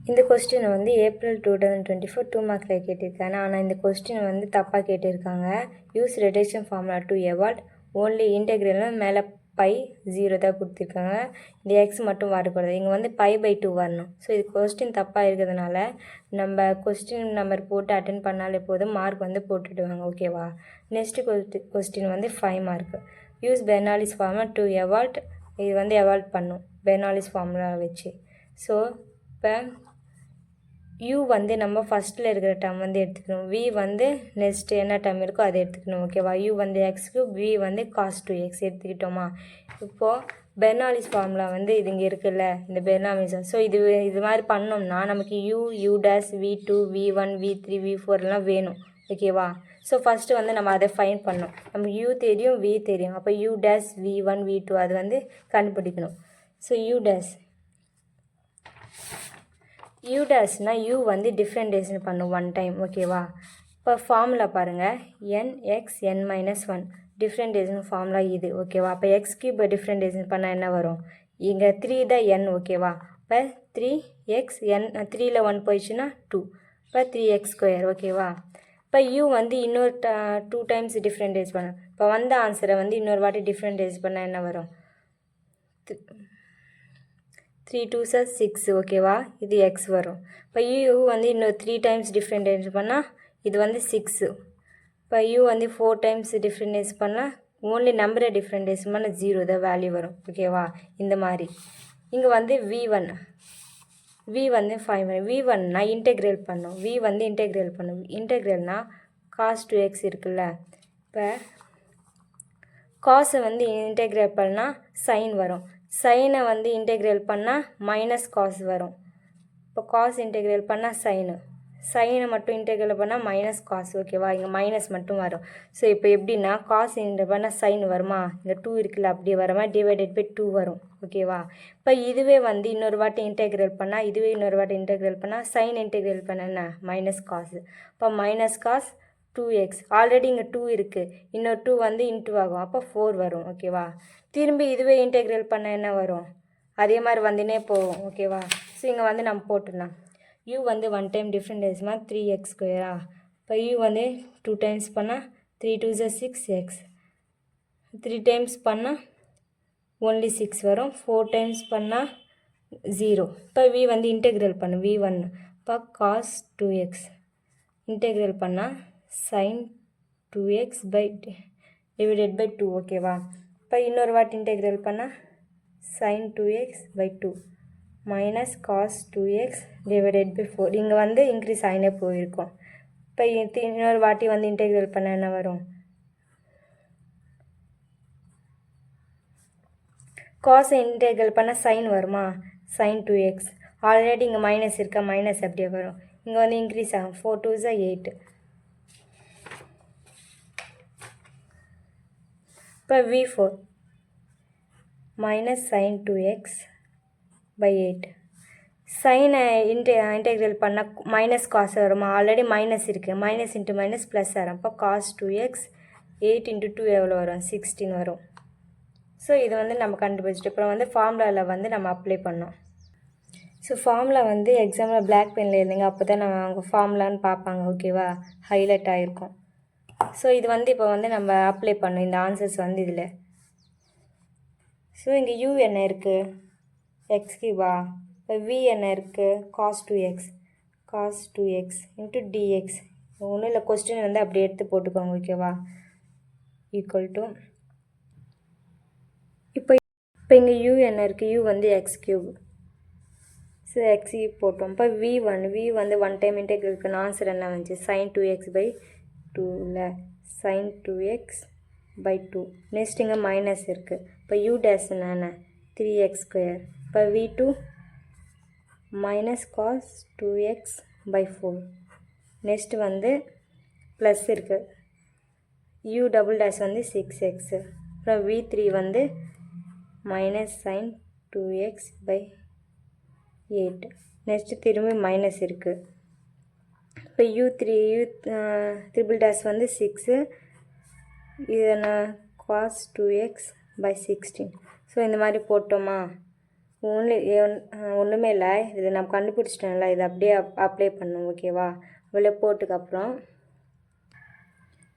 இந்த கொஸ்டின் வந்து ஏப்ரல் 2024 2 மார்க்கில் கேட்டிருக்காங்க. ஆனால் இந்த கொஸ்டின் வந்து தப்பாக கேட்டிருக்காங்க. Use reduction formula to evaluate only இன்டெக்ரல்னு மேலே பை 0 தான் கொடுத்துருக்காங்க. இந்த எக்ஸ் மட்டும் வரக்கூடாது. இங்கே வந்து π/2 வரணும். ஸோ இது கொஸ்டின் தப்பாக இருக்கிறதுனால நம்ம கொஸ்டின் நம்பர் போட்டு அட்டன் பண்ணாலே போதும், மார்க் வந்து போட்டுடுவாங்க. ஓகேவா? நெக்ஸ்ட்டு கொஸ்டின் வந்து 5 mark. Use பெர்னாலிஸ் formula to evolved. இது வந்து எவால்ட் பண்ணும் பெர்னாலிஸ் ஃபார்முலா வச்சு. ஸோ இப்போ u வந்து நம்ம ஃபஸ்ட்டில் இருக்கிற டேர்ம் வந்து எடுத்துக்கணும். v வந்து நெக்ஸ்ட்டு என்ன டேர்ம் இருக்கோ அதை எடுத்துக்கணும். ஓகேவா? u வந்து x3, v வந்து cos 2x எடுத்துக்கிட்டோமா? இப்போது பெர்னாலிஸ் ஃபார்முலா வந்து இது இங்கே இருக்குல்ல, இந்த பெர்னாலிஸ். ஸோ இது மாதிரி பண்ணோம்னா நமக்கு u dash v2 v1 v3 v4 எல்லாம் வேணும். ஓகேவா? ஸோ ஃபஸ்ட்டு வந்து நம்ம அதை ஃபைண்ட் பண்ணோம். நமக்கு u தெரியும், v தெரியும். அப்போ u dash v1 v2 அது வந்து கண்டுபிடிக்கணும். ஸோ u dash u வந்து டிஃப்ரெண்டேஷன் பண்ணும் ஒன் டைம். ஓகேவா? இப்போ ஃபார்முலா பாருங்கள், nxn-1 டிஃப்ரெண்டேஷன் ஃபார்முலா இது. ஓகேவா? அப்போ x³ டிஃப்ரெண்டேஷன் பண்ணால் என்ன வரும்? இங்கே 3 தான் n. ஓகேவா? இப்போ 3xn 3ல் 1 போயிடுச்சுன்னா 2. இப்போ 3x². ஓகேவா? இப்போ u வந்து இன்னொரு 2 டைம்ஸ் டிஃப்ரெண்டேஷன் பண்ணும். இப்போ வந்த ஆன்சரை வந்து இன்னொரு வாட்டி டிஃப்ரெண்டேஷன் பண்ணால் என்ன வரும்? 3 2s 6. ஓகேவா? இது எக்ஸ் வரும். இப்போ u வந்து இன்னொரு 3 டைம்ஸ் டிஃப்ரெண்டேஷன் பண்ணால் இது வந்து 6. இப்போ u வந்து 4 டைம்ஸ் டிஃப்ரெண்டேஷன் பண்ணால் ஓன்லி நம்பரை டிஃப்ரெண்டேஷன் பண்ணால் 0 தான் வேல்யூ வரும். ஓகேவா? இந்த மாதிரி. இங்கே வந்து v1 வந்து 5. v1னா இன்டெக்ரேல் பண்ணும். v வந்து இன்டெக்ரேல் பண்ணும். இன்டெக்ரேல்னா cos 2x இருக்குல்ல. இப்போ காஸை வந்து இன்டெக்ரேட் பண்ணால் சைன் வரும். சைனை வந்து இன்டெக்ரேல் பண்ணால் மைனஸ் காஸ் வரும். இப்போ காஸ் இன்டெக்ரேல் பண்ணால் சைனை மட்டும் இன்டெக்ரேல் பண்ணால் மைனஸ் காஸ். ஓகேவா? இங்கே மைனஸ் மட்டும் வரும். ஸோ இப்போ எப்படின்னா காஸ் இன்டெக்ரேல் பண்ணால் சைன் வருமா? இங்கே 2 இருக்குல்ல, அப்படியே வருமா? டிவைடட் பை 2 வரும். ஓகேவா? இப்போ இதுவே வந்து இன்னொரு வாட்டி இன்டெக்ரேல் பண்ணால் சைன் இன்டெக்ரேல் பண்ண என்ன? மைனஸ் காசு. இப்போ மைனஸ் காஸ் 2x. ஆல்ரெடி இங்கே 2 இருக்குது, இன்னொரு 2 வந்து இன்ட்டு ஆகும். அப்போ 4 வரும். ஓகேவா? திரும்பி இதுவே இன்டெக்ரேல் பண்ண என்ன வரும்? அதே மாதிரி வந்துனே போகும். ஓகேவா? ஸோ இங்கே வந்து நம்ம போட்டுடலாம். u வந்து 1 டைம் டிஃப்ரெண்டேஷன் 3x². இப்போ u வந்து 2 டைம்ஸ் பண்ணால் 3 2s 6x. 3 டைம்ஸ் பண்ணால் ஒன்லி 6 வரும். 4 டைம்ஸ் பண்ணால் 0. இப்போ v வந்து இன்டெக்ரேல் பண்ணு v1. இப்போ cos 2x இன்டெக்ரேல் பண்ணால் sin 2x by divided by 2. ஓகேவா? இப்போ இன்னொரு வாட்டி இன்டெக்ரேல் பண்ணால் sin 2x by 2 minus cos 2x divided by 4. இங்கே வந்து இன்க்ரீஸ் ஆகினே போயிருக்கும். இப்போ இன்னொரு வாட்டி வந்து இன்டெக்ரேல் பண்ண என்ன வரும்? காஸை இன்டெக்ரேல் பண்ணால் சைன் வருமா? sin 2x. ஆல்ரெடி இங்கே மைனஸ் இருக்கா, மைனஸ் அப்படியே வரும். இங்கே வந்து இன்க்ரீஸ் ஆகும். 4 2s 8. இப்போ v4 minus sin 2x by 8. சைனை இன்டெக்ரேல் பண்ணால் மைனஸ் காசு வருமா? ஆல்ரெடி மைனஸ் இருக்குது, மைனஸ் இன்ட்டு மைனஸ் ப்ளஸ் வரும். அப்போ காஸ் 2x 8 × 2 எவ்வளோ வரும்? 16 வரும். ஸோ இது வந்து நம்ம கண்டுபிடிச்சிட்டு அப்புறம் வந்து ஃபார்முலாவில் வந்து நம்ம அப்ளை பண்ணோம். ஸோ ஃபார்முலா வந்து எக்ஸாமில் பிளாக் பெனில் இருந்தீங்க, அப்போ தான் நம்ம அவங்க ஃபார்முலான்னு பார்ப்பாங்க. ஓகேவா? ஹைலைட் ஆகிருக்கும். ஸோ இது வந்து இப்போ வந்து நம்ம அப்ளை பண்ணோம் இந்த ஆன்சர்ஸ் வந்து இதில். ஸோ இங்கே u என்ன இருக்குது? x³ இப்போ v என்ன இருக்குது? cos 2x into dx. ஒன்றும் இல்லை, கொஸ்டின் வந்து அப்படியே எடுத்து போட்டுக்கோங்க. ஓகேவா? ஈக்குவல் டு இப்போ இங்கே u என்ன இருக்குது? u வந்து x³. ஸோ x போட்டோம். இப்போ v வந்து 1 டைம் இன்டெக்ரேல் பண்ண ஆன்சர் என்ன வந்துச்சு? sin 2x பை 2ல sin 2x பை 2. நெக்ஸ்ட் இங்கே மைனஸ் இருக்குது. இப்போ u டேஷ் என்ன? 3x². இப்போ v2 minus cos 2x by 4. Next வந்து ப்ளஸ் இருக்குது. u டபுள் டேஷ் வந்து 6x. அப்புறம் v3 வந்து minus sin 2x by 8. Next திரும்பி மைனஸ் இருக்குது. இப்போ u ட்ரிபிள் டேஷ் வந்து 6. இது காஸ் 2x பை 16. ஸோ இந்த மாதிரி போட்டோமா? ஒன்றுமே இல்லை, இதை நம்ம கண்டுபிடிச்சிட்டோம்ல, இதை அப்படியே அப்ளை பண்ணும். ஓகேவா? இவ்வளோ போட்டுக்கப்புறம்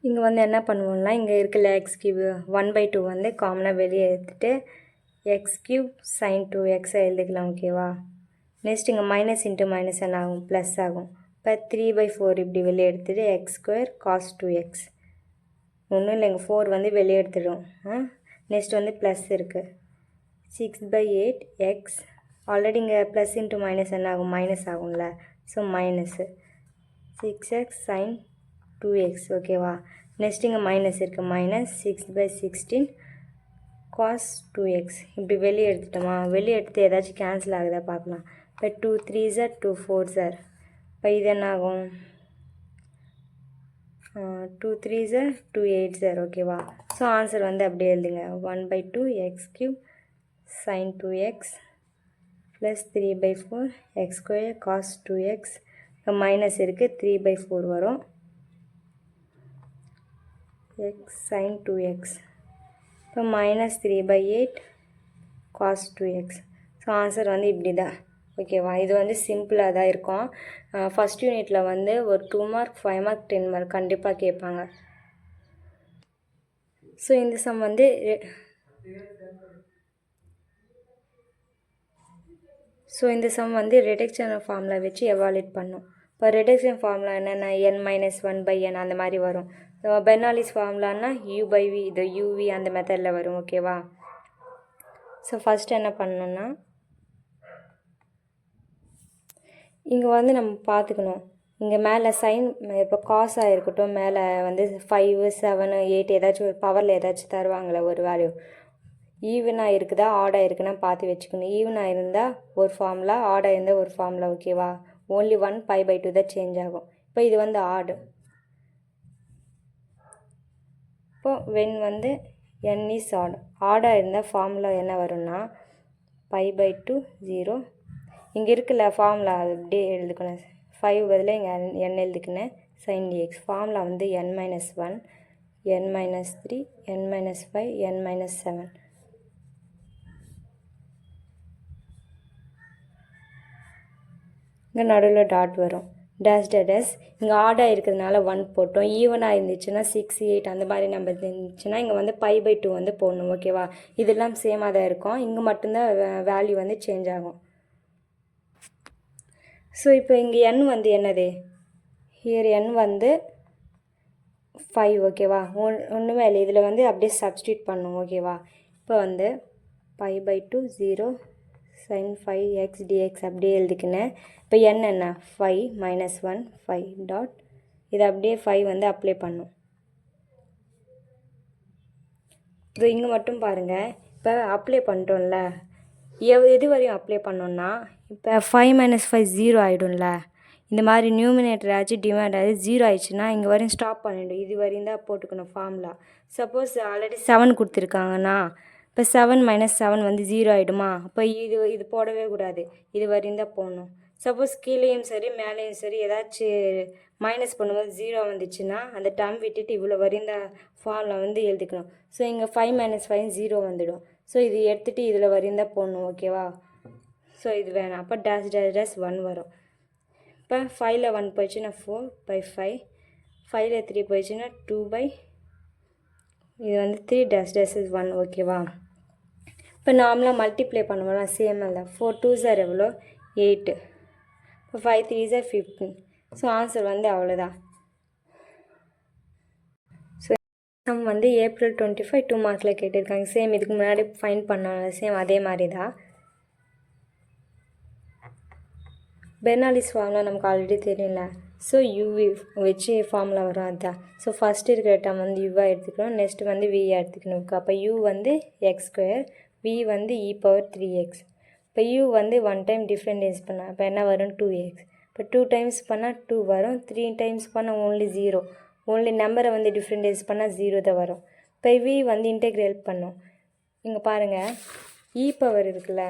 இங்கே வந்து என்ன பண்ணுவோம்னா, இங்கே இருக்குல்ல எக்ஸ் கியூப் 1/2 வந்து காமனாக வெளியே எடுத்துகிட்டு எக்ஸ் கியூப் சைன் 2x எழுதிக்கலாம். ஓகேவா? நெக்ஸ்ட் இங்கே மைனஸ் இன்ட்டு மைனஸ் என்ன ஆகும், ப்ளஸ் ஆகும். இப்போ 3/4 இப்படி வெளியே எடுத்துகிட்டு x² cos 2x. ஒன்றும் இல்லை, இங்கே 4 வந்து வெளியே எடுத்துடும். நெக்ஸ்ட் வந்து ப்ளஸ் இருக்குது 6/8 x. ஆல்ரெடி இங்கே ப்ளஸ் இன்ட்டு மைனஸ் என்ன ஆகும், மைனஸ் ஆகும்ல. So minus 6x sin 2x. ஓகேவா? நெக்ஸ்ட் இங்கே மைனஸ் இருக்குது, மைனஸ் 6/16 cos 2x. இப்படி வெளியே எடுத்துட்டோமா? வெளியே எடுத்து ஏதாச்சும் கேன்சல் ஆகுதா பார்க்கலாம். இப்போ 2 3s are 2 4s are. இப்போ இது என்ன ஆகும், 2 3s are 2 8s are. ஓகேவா? ஸோ ஆன்சர் வந்து அப்படியே எழுதுங்க. 1/2 x³ sin 2x plus 3/4 x² cos 2x. இப்போ மைனஸ் இருக்குது, 3/4 வரும், x sin 2x. இப்போ minus 3/8 cos 2x. So answer வந்து இப்படி தான். ஓகேவா? இது வந்து சிம்பிளாக தான் இருக்கும். ஃபஸ்ட் யூனிட்டில் வந்து ஒரு 2 மார்க் 5 மார்க் 10 மார்க் கண்டிப்பாக கேட்பாங்க. ஸோ இந்த சம் வந்து ரிடக்ஷன் ஃபார்முலா வச்சு எவாலுவேட் பண்ணும். இப்போ ரிடக்ஷன் ஃபார்முலா என்னென்ன, n-1/n அந்த மாதிரி வரும். பெர்னாலிஸ் ஃபார்முலான்னா u/v, இது uv அந்த மெத்தடில் வரும். ஓகேவா? ஸோ ஃபஸ்ட் என்ன பண்ணணும்னா, இங்கே வந்து நம்ம பார்த்துக்கணும், இங்கே மேலே சைன் இப்போ காசாக இருக்கட்டும், மேலே வந்து 5 7 8 ஏதாச்சும் ஒரு பவரில் ஏதாச்சும் தருவாங்களே ஒரு வேல்யூ, ஈவனாக இருக்குதா ஆடாக இருக்குன்னா பார்த்து வச்சுக்கணும். ஈவனாக இருந்தால் ஒரு ஃபார்முலா, ஆடாக இருந்தால் ஒரு ஃபார்முலா. ஓகேவா? ஓன்லி 1 π/2 தான் சேஞ்ச் ஆகும். இப்போ இது வந்து ஆடு. இப்போ வென் வந்து n இஸ் ஆட், ஆடாக இருந்தால் ஃபார்முலா என்ன வரும்னா π/2 0. இங்கே இருக்குல்ல ஃபார்முலா, அது அப்படியே எழுதுக்கணும். 5 பதில் இங்கே n எழுதுக்குன்னு sin dx. ஃபார்முலா வந்து n-1 n-3 n-5 n-7. இங்கே நடுவில் டாட் வரும், டேஷ் டேஷ். இங்கே ஆடாக இருக்கிறதுனால 1 போட்டோம். ஈவனாக இருந்துச்சுன்னா 6 8 அந்த மாதிரி நம்பர் இருந்துச்சுன்னா இங்கே வந்து π/2 வந்து போடணும். ஓகேவா? இதெல்லாம் சேமாக தான் இருக்கும், இங்கே மட்டும்தான் வேல்யூ வந்து சேஞ்ச் ஆகும். ஸோ இப்போ இங்கே n வந்து என்னது, ஹியர் n வந்து 5. ஓகேவா? ஒன்றுமே இல்லை, இதில் வந்து அப்படியே சப்ஸ்டியூட் பண்ணும். ஓகேவா? இப்போ வந்து π/2 0 sin 5x dx அப்படியே எழுதிக்கினேன். இப்போ n என்ன 5 - 1 5 டாட், இது அப்படியே 5 வந்து அப்ளை பண்ணும். இது இங்கே மட்டும் பாருங்கள், இப்போ அப்ளை பண்ணிட்டோம்ல, எது வரையும் அப்ளை பண்ணோன்னா, இப்போ 5 - 5 0 ஆகிடும்ல. இந்த மாதிரி நியூமினேட்டர் ஆச்சு டிவைட் ஆகி 0 ஆயிடுச்சுன்னா இங்கே வரையும் ஸ்டாப் பண்ணிவிடும். இது வரையும் தான் போட்டுக்கணும் ஃபார்முலா. சப்போஸ் ஆல்ரெடி 7 கொடுத்துருக்காங்கன்னா, இப்போ 7 - 7 வந்து 0 ஆகிடுமா? அப்போ இது போடவே கூடாது, இது வரையும் தான் போடணும். சப்போஸ் கீழேயும் சரி மேலேயும் சரி ஏதாச்சும் மைனஸ் பண்ணும்போது 0 வந்துச்சுன்னா அந்த டேர்ம் விட்டுட்டு இவ்வளோ வரையும் தான் ஃபார்முலா வந்து எழுதிக்கணும். ஸோ இங்கே 5 - 5 0 வந்துடும். ஸோ இது எடுத்துகிட்டு இதில் வரையும் தான் போடணும். ஓகேவா? ஸோ இது வேணாம். அப்போ டேஷ் டேஷ் டேஷ் 1 வரும். இப்போ 5ல் 1 போயிடுச்சுன்னா 4/5, 5ல் 3 போயிடுச்சுன்னா 2/, இது வந்து 3 டேஷ் டேஷ் 1. ஓகேவா? இப்போ நார்மலாக மல்டிப்ளை பண்ணுவோம்ல, சேம் இல்லை. 4 2s are எவ்வளோ 8, இப்போ 5 3s are 15. ஸோ ஆன்சர் வந்து அவ்வளோதான். ஸோ சம் வந்து April 25 2 மார்க்கில் கேட்டிருக்காங்க. சேம் இதுக்கு முன்னாடி ஃபைன் பண்ணோம், சேம் அதே மாதிரி தான். பெர்னாலிஸ் ஃபார்முலா நமக்கு ஆல்ரெடி தெரியல. ஸோ யூவி வச்சு ஃபார்முலா வரும், அதுதான். ஸோ ஃபஸ்ட்டு இருக்கிற டேர்ம் வந்து யூவாக எடுத்துக்கணும், நெக்ஸ்ட் வந்து வியாக எடுத்துக்கணும். அப்போ யூ வந்து x², வி வந்து e⁻3x. இப்போ யூ வந்து 1 டைம் டிஃப்ரெண்ட் பண்ணால் இப்போ என்ன வரும் 2x. இப்போ 2 டைம்ஸ் பண்ணால் 2 வரும், 3 டைம்ஸ் பண்ணால் ஓன்லி 0. ஓன்லி நம்பரை வந்து டிஃப்ரெண்ட் பண்ணால் 0 தான் வரும். இப்போ வி வந்து இன்டெக்ரேட் பண்ணும். இங்கே பாருங்கள், e⁻ இருக்குல்ல,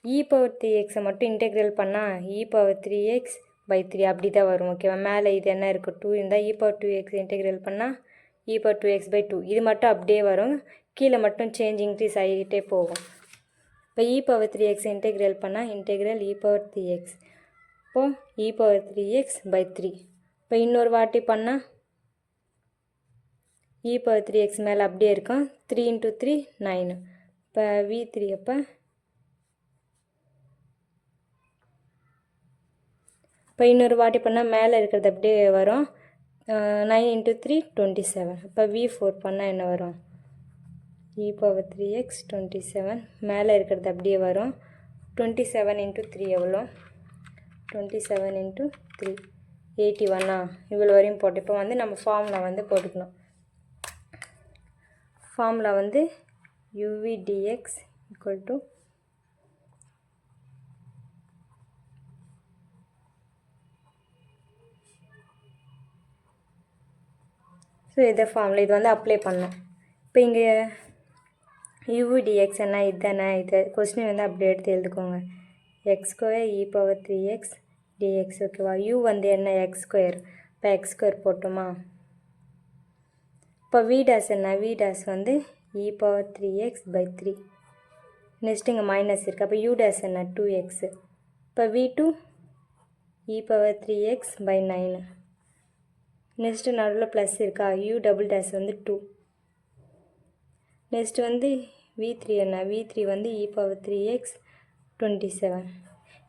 e⁻3x மட்டும் இன்டெக்ரல் பண்ணால் e⁻3x/3 அப்படி தான் வரும். ஓகேவா? மேலே இது என்ன இருக்குது 2 இருந்தால் e⁻2x இன்டெக்ரல் பண்ணால் e⁻2x/2 இது மட்டும் அப்படியே வரும். கீழே மட்டும் சேஞ்ச் இன்க்ரீஸ் ஆகிக்கிட்டே போகும். இப்போ e பவர் 3x இன்டெக்ரல் பண்ணால் இன்டெக்ரல் e பவர் 3x. இப்போது e பவர் 3x by 3. இப்போ இன்னொரு வாட்டி பண்ணால் e பவர் 3x மேலே அப்படியே இருக்கும். 3 into 3 9. இப்போ v3 அப்போ இப்போ இன்னொரு வாட்டி பண்ணால் மேலே இருக்கிறது அப்படியே வரும். 9 into 3 27. இப்போ v4 பண்ணால் என்ன வரும்? e பவர் 3x 27 மேலே இருக்கிறது அப்படியே வரும். 27 into 3 எவ்வளோ? 27 into 3 81. இவ்வளோ வரையும் போட்டு இப்போ வந்து நம்ம ஃபார்முலா வந்து போட்டுக்கணும். ஃபார்முலா வந்து uv dx equal to so இதை ஃபார்முலா இது வந்து அப்ளை பண்ணோம். இப்போ இங்கே uv dx என்ன இதுதானே, இது கொஸ்டின் வந்து அப்படியே எடுத்து எழுதுக்கோங்க. X square e power 3x dx. ஓகேவா? u வந்து என்ன எக்ஸ் ஸ்கொயர். இப்போ எக்ஸ் ஸ்கொயர் போட்டோமா? இப்போ v டேஸ் என்ன, v டேஸ் வந்து இ பவர் 3x by 3. நெக்ஸ்ட் இங்கே மைனஸ் இருக்குது. அப்போ u டேஸ் என்ன 2x. இப்போ v2 E power 3x by 9. Next நடுவில் ப்ளஸ் இருக்கா, u டபுள் டேஸ் வந்து 2. நெக்ஸ்ட் வந்து v3 என்ன, v3 வந்து இ பவர் 3x 27.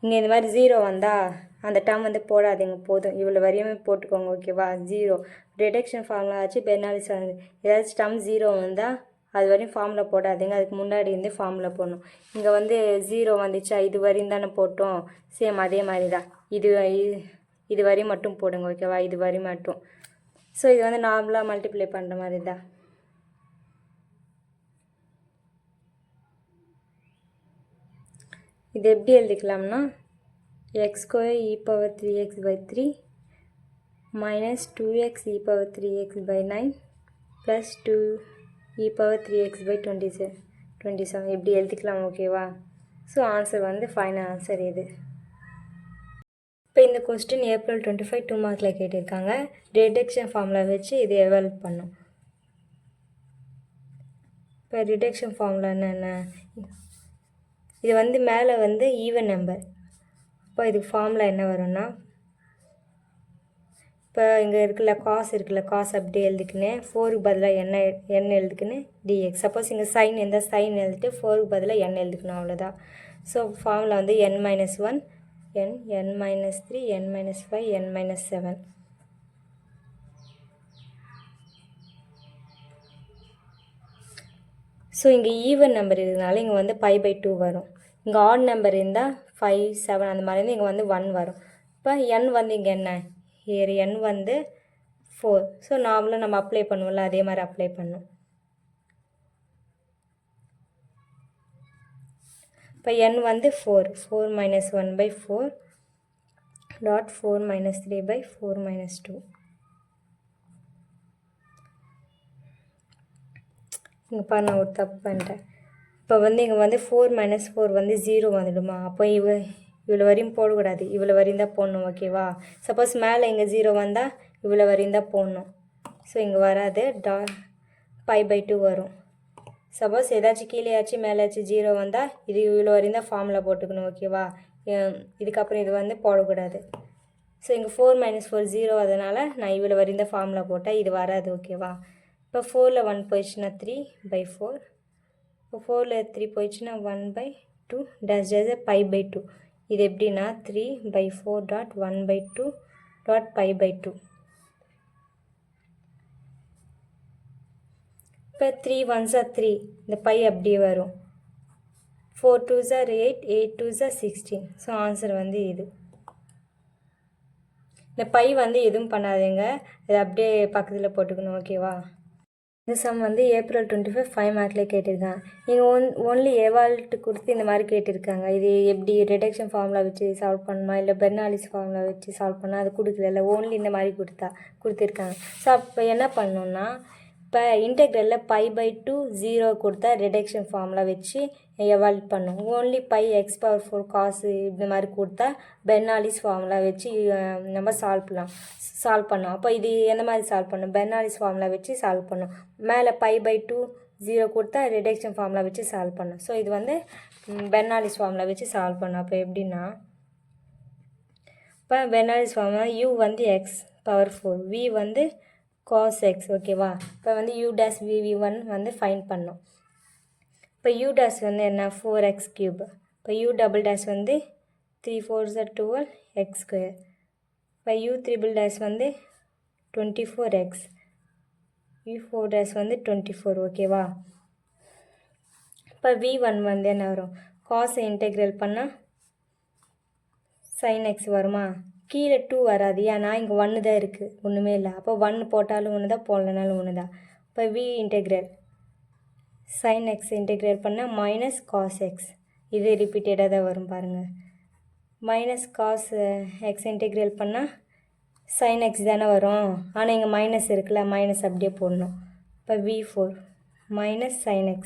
இங்கே இந்த மாதிரி 0 வந்தால் அந்த டேர்ம் வந்து போடாதீங்க, போதும் இவ்வளோ வரையுமே போட்டுக்கோங்க. ஓகேவா? 0 ரிடக்ஷன் ஃபார்முலா ஆச்சு, பெர்னாலிஸ் வந்து ஏதாச்சும் டேர்ம் 0 வந்தால் அது வரையும் ஃபார்முலா போடாதீங்க, அதுக்கு முன்னாடி இருந்து ஃபார்முலா போடணும். இங்கே வந்து 0 வந்துச்சா, இது வரையும் தானே போட்டோம், சேம் அதே மாதிரி தான் இது வரையும் மட்டும் போடுங்க. ஓகேவா? இது வரையும் மட்டும். ஸோ இது வந்து நார்மலாக மல்டிப்ளை பண்ணுற மாதிரி தான். இது எப்படி எழுதிக்கலாம்னா x square e power 3x by 3 minus 2x e power 3x by 9 plus 2 e power 3x by 27 இப்படி எழுதிக்கலாம். ஓகேவா? ஸோ ஆன்சர் வந்து ஃபைனல் ஆன்சர் இது. இப்போ இந்த கொஸ்டின் ஏப்ரல் 25 2 மார்க்கில் கேட்டிருக்காங்க. ரிடக்ஷன் ஃபார்முலா வச்சு இது எவால்வ் பண்ணும். இப்போ ரிடக்ஷன் ஃபார்முலா என்னென்ன, இது வந்து மேலே வந்து ஈவன் நம்பர். இப்போ இதுக்கு ஃபார்முலா என்ன வரும்னா, இப்போ இங்கே இருக்குல்ல காஸ் இருக்குல்ல, காஸ் அப்படியே எழுதிக்கினேன், 4க்கு பதிலாக n எழுதிக்கினேன் dx. சப்போஸ் இங்கே சைன் எந்த சைன் எழுதிட்டு 4க்கு பதிலாக n எழுதிக்கணும், அவ்வளோதான். ஸோ ஃபார்முலா வந்து n - 1 n n - 3 n - 5 n - 7. So இங்கே ஈவன் நம்பர் இருக்கிறதுனால இங்கே வந்து பை பை 2 வரும். இங்கே ஆட் நம்பர் இருந்தால் 5 7 அந்த மாதிரி இருந்து இங்கே வந்து 1 வரும். இப்போ n வந்து இங்கே என்ன, here n வந்து 4. ஸோ நார்மலாக நம்ம அப்ளை பண்ணுவோம்ல, அதே மாதிரி அப்ளை பண்ணும். இப்போ n வந்து 4 - 1 by 4 டாட் 4 - 3 by 4 - 2. இங்கே பாரு, நான் ஒரு தப்பு பண்ணிட்டேன். இப்போ வந்து இங்கே வந்து 4 - 4 வந்து 0 வந்துடுமா? அப்போ இவ்வளோ வரையும் போடக்கூடாது, இவ்வளோ வரையும் தான் போடணும். ஓகேவா? சப்போஸ் மேலே இங்கே 0 வந்தால் இவ்வளோ வரையும் தான் போடணும். ஸோ இங்கே வராது, பை பை 2 வரும். சப்போஸ் ஏதாச்சும் கீழேயாச்சும் மேலேயாச்சும் 0 வந்தால் இது இவ்வளோ வரையும் தான் ஃபார்முலா போட்டுக்கணும். ஓகேவா? இதுக்கப்புறம் இது வந்து போடக்கூடாது. ஸோ இங்கே 4 - 4 0, அதனால் நான் இவ்வளோ வரையும் தான் ஃபார்முலா போட்டேன், இது வராது. ஓகேவா? இப்போ 4ல் 1 போயிடுச்சுன்னா 3 by 4. இப்போ 4ல் 3 போயிடுச்சுன்னா 1 by 2 dash dash pi by 2. இது எப்படின்னா 3 by 4 dot 1 by 2 dot pi by 2. இப்போ 3 1s are 3, இந்த பை அப்படியே வரும். 4 2s are 8 8 2s are 16. So answer வந்து இது. இந்த பை வந்து எதுவும் பண்ணாதீங்க, இது அப்படியே பக்கத்தில் போட்டுக்கணும். ஓகேவா? இந்த சம் வந்து ஏப்ரல் 25 5 மார்க்கில் கேட்டிருக்காங்க. நீங்கள் ஒன்லி எவால்ட்டு கொடுத்து இந்த மாதிரி கேட்டிருக்காங்க. இது எப்படி ரிடக்ஷன் ஃபார்முலா வச்சு சால்வ் பண்ணணுமா, இல்லை பெர்னாலிஸ் ஃபார்முலா வச்சு சால்வ் பண்ணால் அது கொடுக்கல, ஓன்லி இந்த மாதிரி கொடுத்துருக்காங்க. ஸோ அப்போ என்ன பண்ணணுன்னா, இப்போ இன்டெக்ரலில் பை பை 2 0 கொடுத்தா ரிடக்ஷன் ஃபார்முலா வச்சு எவால்வ் பண்ணும். ஓன்லி பை எக்ஸ் பவர் 4 காசு இந்த மாதிரி கொடுத்தா பெர்னாலிஸ் ஃபார்முலா வச்சு நம்ம சால்வ் பண்ணோம். அப்போ இது எந்த மாதிரி சால்வ் பண்ணும், பெர்னாலிஸ் ஃபார்முலா வச்சு சால்வ் பண்ணும். மேலே பை பை 2 0 கொடுத்தா ரிடக்ஷன் ஃபார்முலா வச்சு சால்வ் பண்ணோம். ஸோ இது வந்து பெர்னாலிஸ் ஃபார்முலா வச்சு சால்வ் பண்ணோம். அப்போ எப்படின்னா இப்போ பெர்னாலிஸ் ஃபார்முலா u வந்து x பவர் 4 v வந்து cos x ஓகேவா. இப்போ வந்து u dash v1 வந்து ஃபைண்ட் பண்ணோம். இப்போ u dash வந்து என்ன 4x கியூப். இப்போ u டபுள் டேஷ் வந்து 3 4 12 x ஸ்கொயர். இப்போ u த்ரிபிள் டேஷ் வந்து 24x. u 4 டேஷ் வந்து 24 ஓகேவா. இப்போ v1 வந்து என்ன வரும் காசை இன்டெக்ரல் பண்ணால் sin x வருமா. கீழே 2 வராது, ஏன்னா இங்கே 1 தான் இருக்குது, ஒன்றுமே இல்லை. அப்போ 1 போட்டாலும் ஒன்று தான், போடலனாலும் ஒன்று தான். இப்போ v integral sin x integrate பண்ணால் மைனஸ் காஸ் எக்ஸ். இது ரிப்பீட்டடாக தான் வரும் பாருங்கள். மைனஸ் காஸ் எக்ஸ் இன்டெக்ரேட் பண்ணால் sin x தானே வரும், ஆனால் இங்கே மைனஸ் இருக்குல்ல, மைனஸ் அப்படியே போடணும். இப்போ v4 மைனஸ் sin x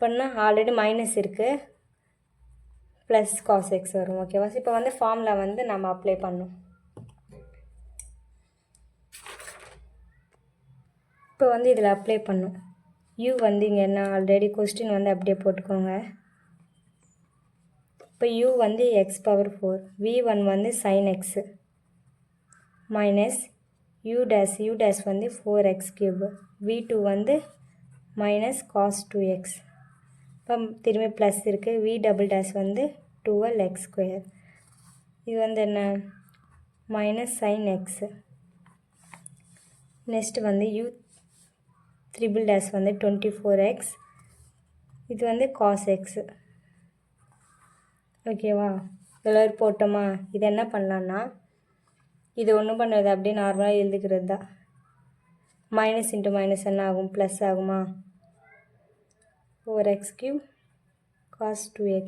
பண்ணால் ஆல்ரெடி மைனஸ் இருக்குது, ப்ளஸ் காஸ் எக்ஸ் வரும் ஓகேவா. இப்போ வந்து ஃபார்முலா வந்து நம்ம அப்ளை பண்ணோம். இப்போ வந்து இதில் அப்ளை பண்ணோம். u வந்து இங்கே என்ன ஆல்ரெடி கொஸ்டின் வந்து அப்படியே போட்டுக்கோங்க. இப்போ u வந்து x பவர் 4, v1 வந்து sin x minus u dash வந்து 4x கியூப், v2 வந்து மைனஸ் காஸ் 2x. இப்போ திரும்பி ப்ளஸ் இருக்குது, v டபுள் டேஷ் வந்து 12x ஸ்கொயர். இது வந்து என்ன மைனஸ் sin x. நெக்ஸ்ட்டு வந்து u த்ரிபிள் டேஷ் வந்து 24x. இது வந்து காஸ் எக்ஸ் ஓகேவா. எல்லோரும் போட்டோமா. இது என்ன பண்ணலான்னா இது ஒன்றும் பண்ணுறது அப்படியே நார்மலாக எழுதிக்கிறது தான். மைனஸ் இன்ட்டு மைனஸ் என்ன ஆகும், ப்ளஸ் ஆகுமா. 4x cube cos 2x.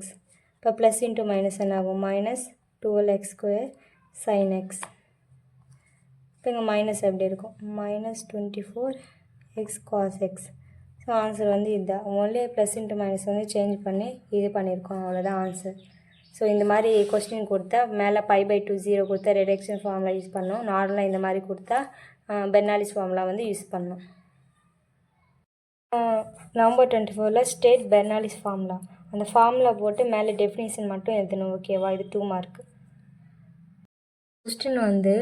இப்போ ப்ளஸ் இன்ட்டு மைனஸ் என்ன ஆகும், minus 12x square sin x. இப்போ இங்கே மைனஸ் எப்படி இருக்கும், minus 24x cos x. So answer வந்து இதுதான். ஒன்லி ப்ளஸ் இன்ட்டு மைனஸ் வந்து சேஞ்ச் பண்ணி இது பண்ணியிருக்கோம், அவ்வளோதான் ஆன்சர். ஸோ இந்த மாதிரி கொஸ்டின் கொடுத்தா மேலே π/2 0 கொடுத்தா ரிடக்ஷன் ஃபார்முலா யூஸ் பண்ணோம். நார்மலாக இந்த மாதிரி கொடுத்தா பெர்னாலிஸ் ஃபார்முலா வந்து யூஸ் பண்ணோம். நவம்பர் 24 ஸ்டேட் பெர்னாலிஸ் ஃபார்முலா, அந்த ஃபார்முலா போட்டு மேலே டெஃபினிஷன் மட்டும் எழுதணும் ஓகேவா. இது 2 மார்க். கொஸ்டின் வந்து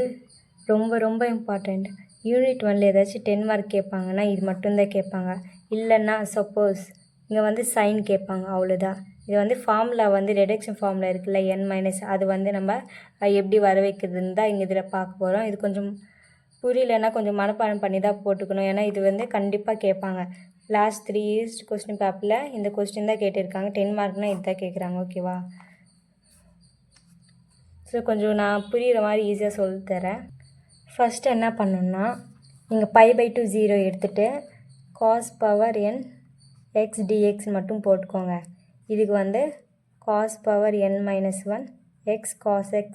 ரொம்ப ரொம்ப இம்பார்ட்டண்ட். யூனிட் 1ல் ஏதாச்சும் 10 மார்க் கேட்பாங்கன்னா இது மட்டும்தான் கேட்பாங்க. இல்லைன்னா சப்போஸ் இங்கே வந்து சைன் கேட்பாங்க, அவ்வளோதான். இது வந்து ஃபார்முலா வந்து ரிடக்ஷன் ஃபார்முலா இருக்குல்ல n-, அது வந்து நம்ம எப்படி வர வைக்கிறதுன்னு தான் இங்கே இதில் பார்க்க போகிறோம். இது கொஞ்சம் புரியலன்னா கொஞ்சம் மனப்பாடம் பண்ணி தான் போட்டுக்கணும், ஏன்னா இது வந்து கண்டிப்பாக கேட்பாங்க. லாஸ்ட் 3 இயர்ஸ் கொஸ்டின் பேப்பரில் இந்த கொஸ்டின் தான் கேட்டிருக்காங்க. 10 மார்க்னால் இதுதான் கேட்குறாங்க ஓகேவா. ஸோ கொஞ்சம் நான் புரிகிற மாதிரி ஈஸியாக சொல்லித்தரேன். ஃபஸ்ட்டு என்ன பண்ணணுன்னா நீங்கள் π/2 0 எடுத்துகிட்டு cos power n x dx மட்டும் போட்டுக்கோங்க. இதுக்கு வந்து cos power n-1 x cos x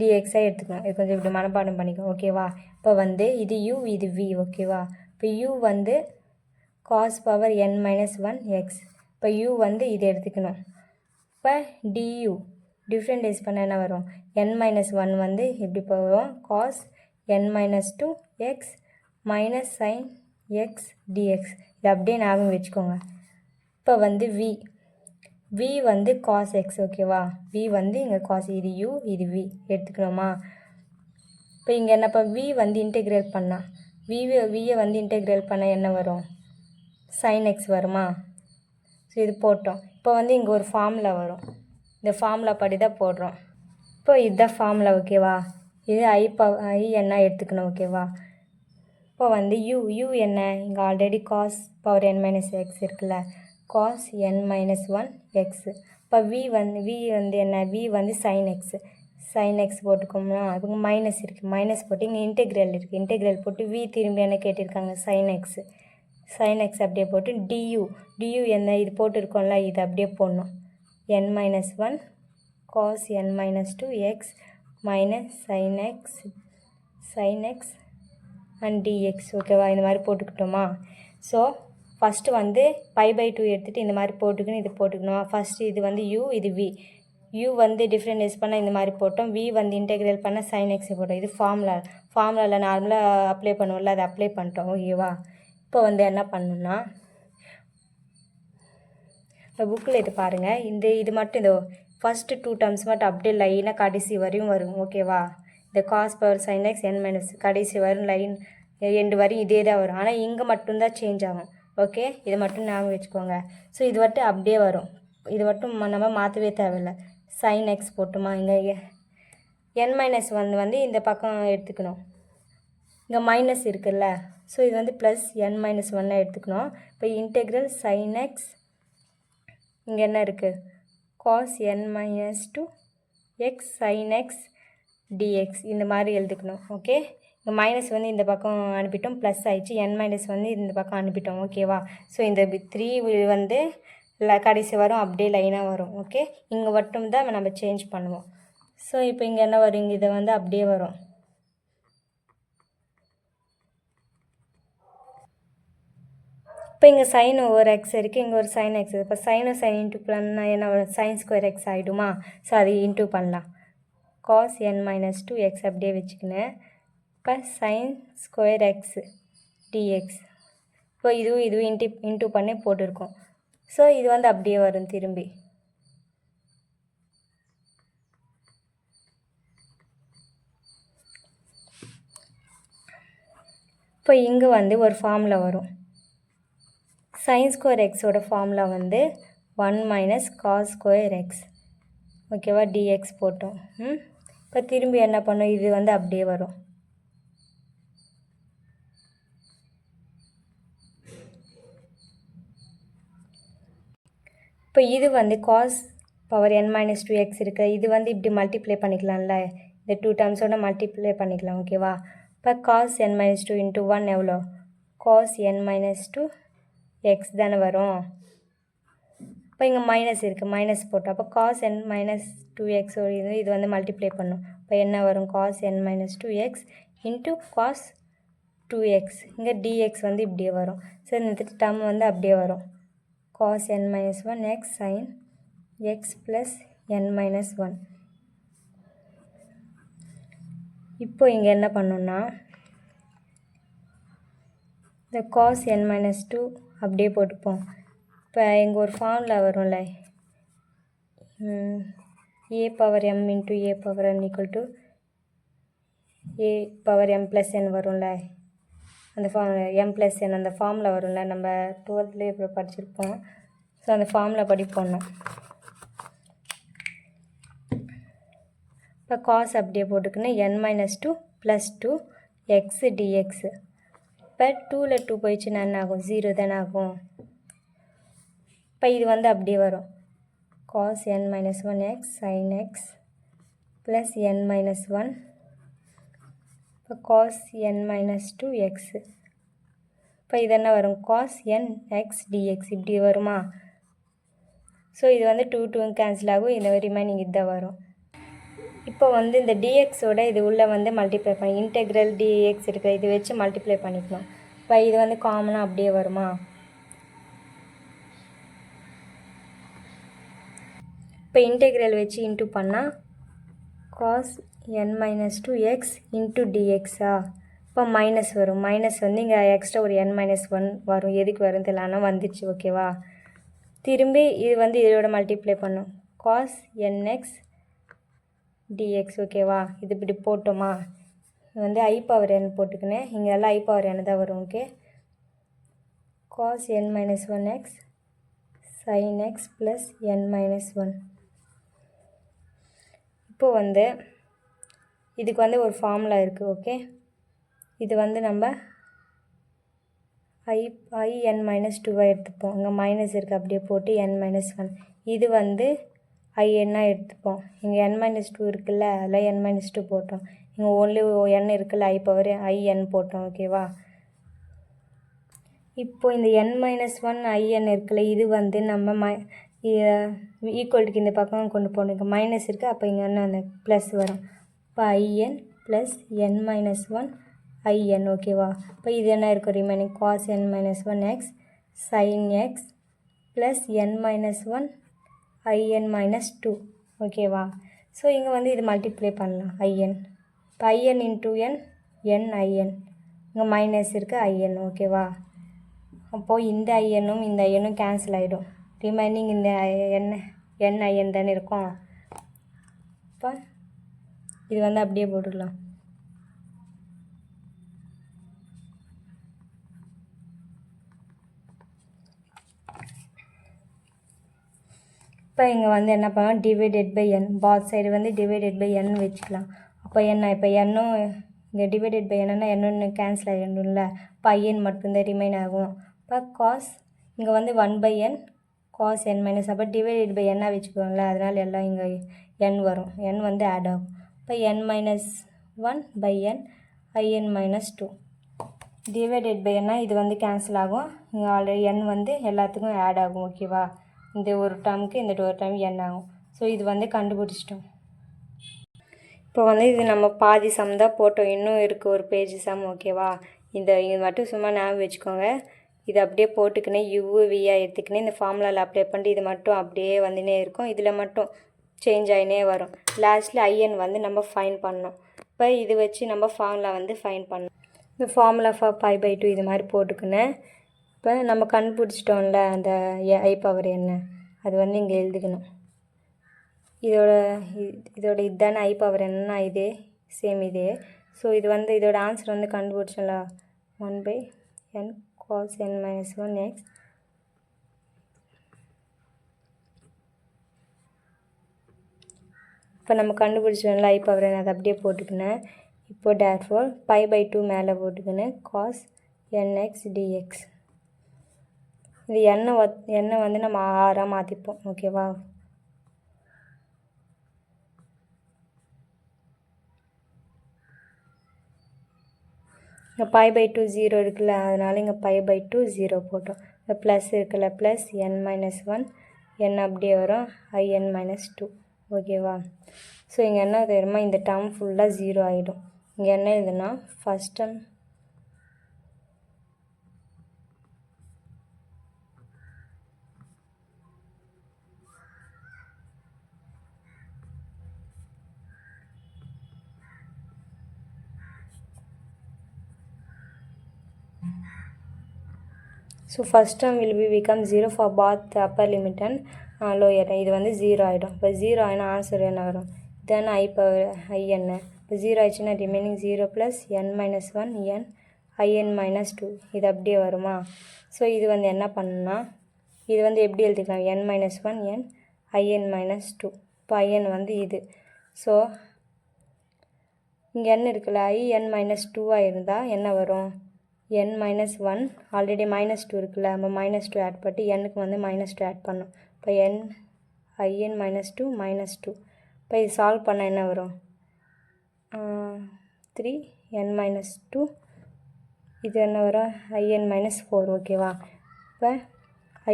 dxஐ எடுத்துக்கணும். இது கொஞ்சம் இப்படி மனப்பாடம் பண்ணிக்கோங்க ஓகேவா. இப்போ வந்து இது u இது v ஓகேவா. இப்போ u வந்து காஸ் பவர் n-1 x. இப்போ u வந்து இது எடுத்துக்கணும். இப்போ du டிஃப்ரெண்டைஸ் பண்ண என்ன வரும், n-1 வந்து எப்படி போவோம், cos n-2 x minus sin x dx. இது அப்படியே ஞாபகம் வச்சுக்கோங்க. இப்போ வந்து v வந்து காஸ் எக்ஸ் ஓகேவா. v வந்து இங்கே காஸ், இது u இது v எடுத்துக்கணுமா. இப்போ இங்கே என்ன, இப்போ v வந்து இன்டெக்ரேட் பண்ணால் வியை வந்து இன்டெக்ரேட் பண்ணால் என்ன வரும், sin x வருமா. ஸோ இது போட்டோம். இப்போ வந்து இங்கே ஒரு ஃபார்முலா வரும், இந்த ஃபார்முலா படி தான் போடுறோம். இப்போ இதுதான் ஃபார்முலா ஓகேவா. இது i என்ன எடுத்துக்கணும் ஓகேவா. இப்போ வந்து u என்ன, இங்கே ஆல்ரெடி காஸ் பவர் n-x இருக்குல்ல, காஸ் n-1 x. இப்போ v வந்து என்ன, v வந்து sin x போட்டுக்கோம்னா அதுக்கு மைனஸ் இருக்குது, மைனஸ் போட்டு இங்கே இன்டெக்ரல் இருக்குது, இன்டெக்ரல் போட்டு v திரும்பி என்ன கேட்டிருக்காங்க, sin x அப்படியே போட்டு du என்ன இது போட்டுருக்கோம்ல, இது அப்படியே போடணும். n-1 cos n-2 x minus sin x and dx ஓகேவா. இந்த மாதிரி போட்டுக்கிட்டோமா. ஸோ ஃபஸ்ட்டு வந்து π/2 எடுத்துகிட்டு இந்த மாதிரி போட்டுக்கணும், இது போட்டுக்கணுமா. ஃபஸ்ட்டு இது வந்து u இது v. u வந்து டிஃப்ரெண்டைஸ் பண்ணால் இந்த மாதிரி போட்டோம், v வந்து இன்டெக்ரேட் பண்ணால் sin x போட்டோம். இது ஃபார்முலாவில் நார்மலாக அப்ளை பண்ணுவோம்ல, அதை அப்ளை பண்ணிட்டோம் ஓகேவா. இப்போ வந்து என்ன பண்ணணும்னா இப்போ புக்கில் இது பாருங்கள், இது மட்டும் இந்த ஃபஸ்ட்டு 2 டேர்ம்ஸ் மட்டும் அப்படியே லைனாக கடைசி வரையும் வரும். ஓகேவா? இந்த காஸ் பவர் சைன் எக்ஸ் என் மைனஸ் கடைசி வரும் லைன் எண்டு வரையும் இதே தான் வரும். ஆனால் இங்கே மட்டும்தான் சேஞ்ச் ஆகும். ஓகே, இதை மட்டும் ஞாபகம் வச்சுக்கோங்க. ஸோ இது மட்டும் அப்படியே வரும். இது மட்டும் நம்ம மாற்றவே தேவையில்லை. சைன் எக்ஸ் போட்டுமா, இங்கே என் மைனஸ் வந்து இந்த பக்கம் எடுத்துக்கணும். இங்கே மைனஸ் இருக்குல்ல, ஸோ இது வந்து ப்ளஸ் என் மைனஸ் ஒன்னாக எடுத்துக்கணும். இப்போ இன்டெக்ரல் சைன் எக்ஸ் இங்கே என்ன இருக்குது, cos n minus 2 x sign x dx இந்த மாதிரி எழுதிக்கணும். ஓகே, இங்கே மைனஸ் வந்து இந்த பக்கம் அனுப்பிட்டோம், ப்ளஸ் ஆயிடுச்சு. என் மைனஸ் வந்து இந்த பக்கம் அனுப்பிட்டோம். ஓகேவா? ஸோ இந்த 3 வந்து கடைசி வரும், அப்படியே லைனாக வரும். ஓகே, இங்கே மட்டும் தான் நம்ம சேஞ்ச் பண்ணுவோம். ஸோ இப்போ இங்கே என்ன வரும், இங்கே இதை வந்து அப்படியே வரும். இப்போ இங்கே சைன் ஒரு எக்ஸ் இருக்குது, இங்கே ஒரு சைன் எக்ஸ். இப்போ சைனும் சைன் இன்ட்டு பண்ணா என்ன வரும், சைன் ஸ்கொயர் எக்ஸ் ஆகிடுமா? ஸோ அது இன்ட்டு பண்ணலாம். காஸ் என் மைனஸ் 2 எக்ஸ் அப்படியே வச்சுக்கினேன். இப்போ சைன் ஸ்கொயர் எக்ஸ் டிஎக்ஸ். இப்போ இதுவும் இன்ட்டு பண்ணி போட்டிருக்கோம். ஸோ இது வந்து அப்படியே வரும் திரும்பி. இப்போ இங்கே வந்து ஒரு ஃபார்முலா வரும். சைன் ஸ்கொயர் எக்ஸோட ஃபார்முலா வந்து 1 மைனஸ் காஸ் ஸ்கொயர் எக்ஸ். ஓகேவா? டிஎக்ஸ் போட்டோம். இப்போ திரும்பி என்ன பண்ணோம், இது வந்து அப்படியே வரும். இப்போ இது வந்து cos power n minus 2 X இருக்குது. இது வந்து இப்படி மல்டிப்ளை பண்ணிக்கலாம்ல, இந்த 2 டேர்ம்ஸோட மல்டிப்ளை பண்ணிக்கலாம். ஓகேவா? இப்போ காஸ் என் மைனஸ் 2 இன்ட்டு 1 எவ்வளோ, காஸ் என் மைனஸ் 2 எக்ஸ் தானே வரும். இப்போ இங்கே மைனஸ் இருக்குது, மைனஸ் போட்டோம். அப்போ காஸ் என் மைனஸ் 2 எக்ஸ் இது வந்து மல்டிப்ளை பண்ணும். இப்போ என்ன வரும், cos n minus 2 x into cos 2 x. இங்கே டிஎக்ஸ் வந்து இப்படியே வரும். ஸோ இந்த டேர்ம் வந்து அப்படியே வரும். cos n minus 1 x sin x plus n minus 1. இப்போ இங்கே என்ன பண்ணணும்னா இந்த cos n minus 2 அப்படியே போட்டுப்போம். இப்போ இங்கே ஒரு ஃபார்முலா வரும்ல, a power m into a power n equal to a power m plus n வரும்ல, அந்த m plus n அந்த ஃபார்முலா வரும்ல, நம்ம 12th இப்போ படிச்சிருப்போம். ஸோ அந்த ஃபார்முலா படி போடணும். இப்போ காஸ் அப்படியே போட்டுக்கணும், n minus 2 plus 2 X dx. இப்போ 2ல் 2 போயிடுச்சுன்னா என்ன ஆகும், 0 தானே ஆகும். இப்போ இது வந்து அப்படியே வரும், cos n minus 1 x sign x plus n minus 1. இப்போ காஸ் n மைனஸ் 2 எக்ஸு. இப்போ இது என்ன வரும், காஸ் n எக்ஸ் டிஎக்ஸ் இப்படி வருமா. ஸோ இது வந்து 2 கேன்சல் ஆகும், இந்த ரிமைனிங் இதுதான் வரும். இப்போ வந்து இந்த டிஎக்ஸோட இது உள்ளே வந்து மல்டிப்ளை பண்ணி இன்டெக்ரல் டிஎக்ஸ் இருக்கிற இது வச்சு மல்டிப்ளை பண்ணிக்கணும். இப்போ இது வந்து காமனாக அப்படியே வருமா. இப்போ இன்டெக்ரல் வச்சு இன்ட்டு பண்ணால் cos n minus 2 x into டிஎக்ஸா. இப்போ மைனஸ் வரும், மைனஸ் வந்து இங்கே எக்ஸ்ட்ரா ஒரு n மைனஸ் 1 வரும், எதுக்கு வரும் தெரியல, ஆனால் வந்துடுச்சு. ஓகேவா? திரும்பி இது வந்து இதோட மல்டிப்ளை பண்ணும், காஸ் nx டிஎக்ஸ். ஓகேவா? இது இப்படி போட்டோமா, இது வந்து ஐ பவர் n போட்டுக்கினேன், இங்கே எல்லாம் ஐ பவர் n தான் வரும். Okay, cos n minus 1 x sign x plus n minus 1. இப்போ வந்து இதுக்கு வந்து ஒரு ஃபார்முலா இருக்குது. ஓகே, இது வந்து நம்ம n மைனஸ் 2 எடுத்துப்போம், இங்கே மைனஸ் இருக்குது அப்படியே போட்டு n மைனஸ் 1. இது வந்து n எடுத்துப்போம், இங்கே n மைனஸ் 2 இருக்குல்ல, அதில் n மைனஸ் 2 போட்டோம். இங்கே ஓன்லி n இருக்குல்ல, ஐ பவர் n போட்டோம். ஓகேவா? இப்போ இந்த n மைனஸ் 1 n இருக்குல்ல, இது வந்து நம்ம ஈக்குவல்ட்டுக்கு இந்த பக்கம் கொண்டு போகணும். இங்கே மைனஸ் இருக்குது, அப்போ இங்கே என்ன அந்த ப்ளஸ் வரும். இப்போ n plus n minus 1 n. ஓகேவா? இப்போ இது என்ன இருக்கும், remaining cos n minus 1 x sign x plus n minus 1 n minus 2. ஓகேவா? ஸோ இங்கே வந்து இது மல்டிப்ளை பண்ணலாம், in. இப்போ in into n n in, இங்கே மைனஸ் இருக்குது in. ஓகேவா? அப்போது இந்த ஐஎன்னும் இந்த ஐஎன்னும் கேன்சல் ஆகிடும். ரிமைனிங் இந்த என் ஐஎன் தானே இருக்கும். இப்போ இது வந்து அப்படியே போட்டுக்கலாம். இப்போ இங்கே வந்து என்ன பண்ணலாம், divided by n, both side வந்து டிவைடட் பை என் வச்சுக்கலாம். அப்போ என்ன, இப்போ என்னும் இங்கே டிவைடட் பை என்னன்னா என்னொன்று கேன்சல் ஆகிடும்ல. இப்போ ஐஎன் மட்டும்தான் ரிமைன் ஆகும். இப்போ காஸ் இங்கே வந்து 1/n காஸ் n மைனஸ், அப்போ டிவைடட் பை என்ன வச்சுக்கோங்கள, அதனால் எல்லாம் இங்கே n வரும், n வந்து ஆட் ஆகும். இப்போ n minus 1/n I n minus 2 divided by என்ன, இது வந்து கேன்சல் ஆகும். இங்கே ஆல்ரெடி n வந்து எல்லாத்துக்கும் ஆட் ஆகும். ஓகேவா, இந்த ஒரு டேர்முக்கு இந்த ஒரு டேர்ம் n ஆகும். ஸோ இது வந்து கண்டுபிடிச்சிட்டோம். இப்போ வந்து இது நம்ம பாதி சம் தான் போட்டோம், இன்னும் இருக்குது ஒரு பேஜ் சம். ஓகேவா, இது மட்டும் சும்மா ஞாபகம் வச்சுக்கோங்க. இது அப்படியே போட்டுக்கினேன் யூவியாக எடுத்துக்கினேன் இந்த ஃபார்முலாவில் அப்ளை பண்ணிட்டு இது மட்டும் அப்படியே வந்துனே இருக்கும். இதில் மட்டும் சேஞ்ச் ஆகினே வரும். லாஸ்ட்டில் ஐஎன் வந்து நம்ம ஃபைன் பண்ணோம். இப்போ இது வச்சு நம்ம ஃபார்முலா வந்து ஃபைன் பண்ணோம். இந்த ஃபார்முலா ஃபார் π/2 இது மாதிரி போட்டுக்கினேன். இப்போ நம்ம கண்டுபிடிச்சிட்டோம்ல அந்த ஐ பவர் என்ன, அது வந்து இங்கே எழுதிக்கணும். இதோட இதுதானே ஐ பவர் என்னன்னா இதே சேம் இதே. ஸோ இது வந்து இதோட ஆன்சர் வந்து கண்டுபிடிச்சோம்ல 1/n cos n minus 1x. இப்போ நம்ம கண்டுபிடிச்சோம்ல ஐ பவர் என்ன, அதை அப்படியே போட்டுக்கினேன். இப்போ therefore π/2 மேலே போட்டுக்கினேன் cos nx dx. இது எண்ணெய் வந்து நம்ம ஆறாக மாற்றிப்போம். ஓகேவா, இங்கே π/2 0 இருக்குல்ல, அதனால் இங்கே π/2 0 போட்டோம். இப்போ ப்ளஸ் இருக்குல்ல, ப்ளஸ் n மைனஸ் 1 n அப்படியே வரும் ஐஎன் மைனஸ் 2. ஓகேவா, ஸோ இங்கே என்ன தெரியுமா, இந்த டேர்ம் ஃபுல்லாக 0 ஆகிடும். இங்கே என்ன இதுனா first term so first term will become 0 for both upper limit and lower. இது வந்து 0 ஆகிடும். இப்போ 0 ஆகினா ஆன்சர் என்ன வரும், தென் ஐ பவர் ஐ என்ன. இப்போ 0 ஆயிடுச்சுன்னா remaining 0 plus n minus 1 n I n minus 2 இது அப்படியே வருமா. ஸோ இது வந்து என்ன பண்ணுன்னா, இது வந்து எப்படி எழுதிக்கலாம், n minus 1 n I n minus 2. இப்போ ஐஎன் வந்து இது. ஸோ இங்கே n இருக்குல்ல, ஐஎன் மைனஸ் 2ஆக இருந்தால் என்ன வரும், n மைனஸ் 1 ஆல்ரெடி மைனஸ் 2 இருக்குல்ல, நம்ம மைனஸ் 2 ஆட் பண்ணிட்டு n-க்கு வந்து மைனஸ் 2 ஆட் பண்ணோம். இப்போ ஐஎன் மைனஸ் 2 மைனஸ் 2. இப்போ இது சால்வ் பண்ணால் என்ன வரும், 3n மைனஸ் 2 இது என்ன வரும் ஐஎன் மைனஸ் 4. ஓகேவா, இப்போ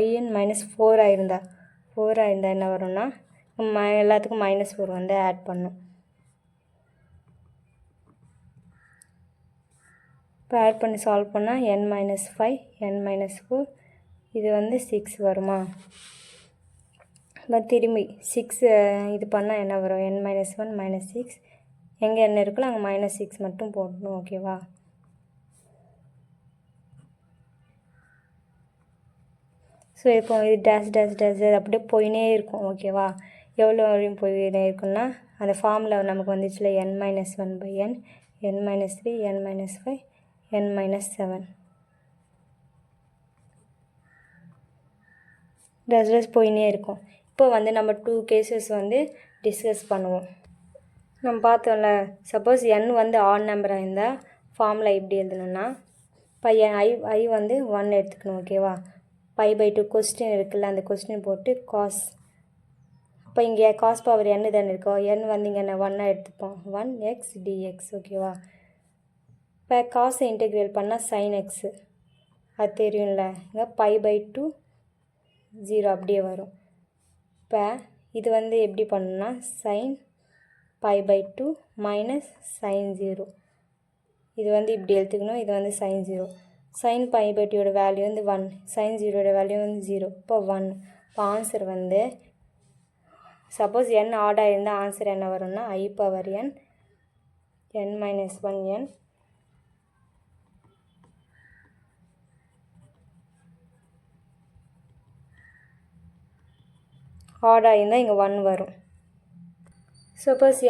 ஐஎன் மைனஸ் 4ஆக இருந்தால் என்ன வரும்னா எல்லாத்துக்கும் மைனஸ் 4 வந்து ஆட் பண்ணோம். இப்போ ஆட் பண்ணி சால்வ் பண்ணால் n மைனஸ் 5 n மைனஸ் 4 இது வந்து 6 வருமா. இப்போ திரும்பி 6 இது பண்ணால் என்ன வரும், n மைனஸ் 1 மைனஸ் 6 எங்கே என்ன இருக்குல்ல அங்கே மைனஸ் 6 மட்டும் போடணும். ஓகேவா, ஸோ இப்போ இது டேஷ் டேஷ் டேஷ் அப்படியே போயினே இருக்கும். ஓகேவா, எவ்வளோ வரையும் போயினே இருக்குன்னா அந்த ஃபார்மில் நமக்கு வந்துச்சுல n minus 1/n n minus 3 n minus 5 n minus 7 dash போயினே இருக்கும். இப்போ வந்து நம்ம 2 கேசஸ் வந்து டிஸ்கஸ் பண்ணுவோம். நம்ம பார்த்தோம்ல, சப்போஸ் n வந்து ஆட் நம்பராக இருந்தால் ஃபார்முலா எப்படி எழுதணும்னா, இப்போ ஐ வந்து 1 எடுத்துக்கணும். ஓகேவா, π/2 கொஸ்டின் இருக்குல்ல, அந்த கொஸ்டின் போட்டு காஸ், இப்போ இங்கே காஸ் பவர் n தானே இருக்கோம், n வந்து இங்கே என்ன 1 எடுத்துப்போம் 1x dx. ஓகேவா, இப்போ காசை இன்டெக்ரேட் பண்ணால் சைன் எக்ஸு அது தெரியும்ல, இங்கே π/2 0 அப்படியே வரும். இப்போ இது வந்து எப்படி பண்ணணும்னா சைன் π/2 மைனஸ் சைன் 0 இது வந்து இப்படி எடுத்துக்கணும். இது வந்து சைன் 0, சைன் π/2யோட வேல்யூ வந்து 1, சைன் 0யோட வேல்யூ வந்து 0. இப்போ 1. இப்போ ஆன்சர் வந்து சப்போஸ் n ஆடாக இருந்தால் ஆன்சர் என்ன வரும்னா ஐ power n n minus 1 n ஆடாக இருந்தால் இங்கே 1 வரும். சப்போஸ்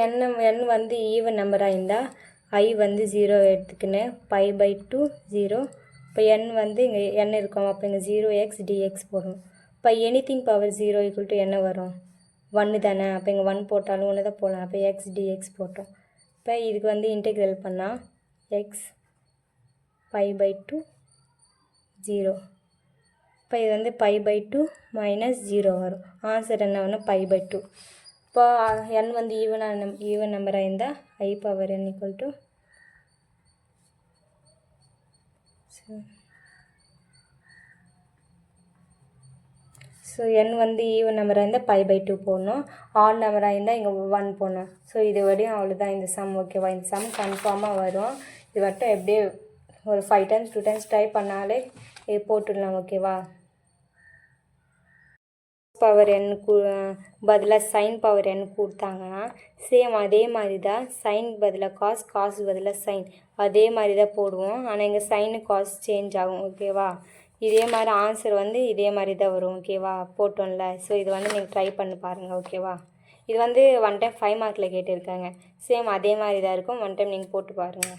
n வந்து ஈவன் நம்பராக இருந்தால் I வந்து 0 எடுத்துக்கின்னு π/2 0. இப்போ n வந்து இங்கே n இருக்கும், அப்போ இங்கே 0x dx போடணும். இப்போ எனிதிங் பவர் 0 = என்ன வரும்? 1 தானே, அப்போ இங்கே 1 போட்டாலும் 1 தான் போடலாம். அப்போ x dx போட்டோம். இப்போ இதுக்கு வந்து இன்டெக்ரல் பண்ணால் x π/2 0. இப்போ இது வந்து π/2 -0 வரும். ஆன்சர் என்ன வேணும்? π/2. இப்போ n வந்து ஈவன் நம்பராக இருந்தால் I power n = so n வந்து ஈவன் நம்பராக இருந்தால் π/2 போடணும். ஆட் நம்பராக இருந்தால் இங்கே 1 போடணும். ஸோ இது வரையும் அவ்வளோதான் இந்த சம். ஓகேவா? இந்த சம் கன்ஃபார்மாக வரும். இது மட்டும் எப்படியே ஒரு 5 times 2 times ட்ரை பண்ணாலே இது போட்டுடலாம். ஓகேவா? பவர் n பதிலாக சைன் பவர் n கொடுத்தாங்கன்னா சேம் அதே மாதிரி தான் சைன் பதிலாக காஸ், காசு பதிலாக சைன், அதே மாதிரி தான் போடுவோம். ஆனால் இங்கே சைனு காஸ் சேஞ்ச் ஆகும். ஓகேவா? இதே மாதிரி ஆன்சர் வந்து இதே மாதிரி தான் வரும். ஓகேவா? போட்டோம்ல. ஸோ இது வந்து நீங்கள் ட்ரை பண்ணி பாருங்கள். ஓகேவா? இது வந்து 1 time 5 மார்க்கில் கேட்டிருக்காங்க. சேம் அதே மாதிரி தான் இருக்கும். 1 time நீங்கள் போட்டு பாருங்கள்.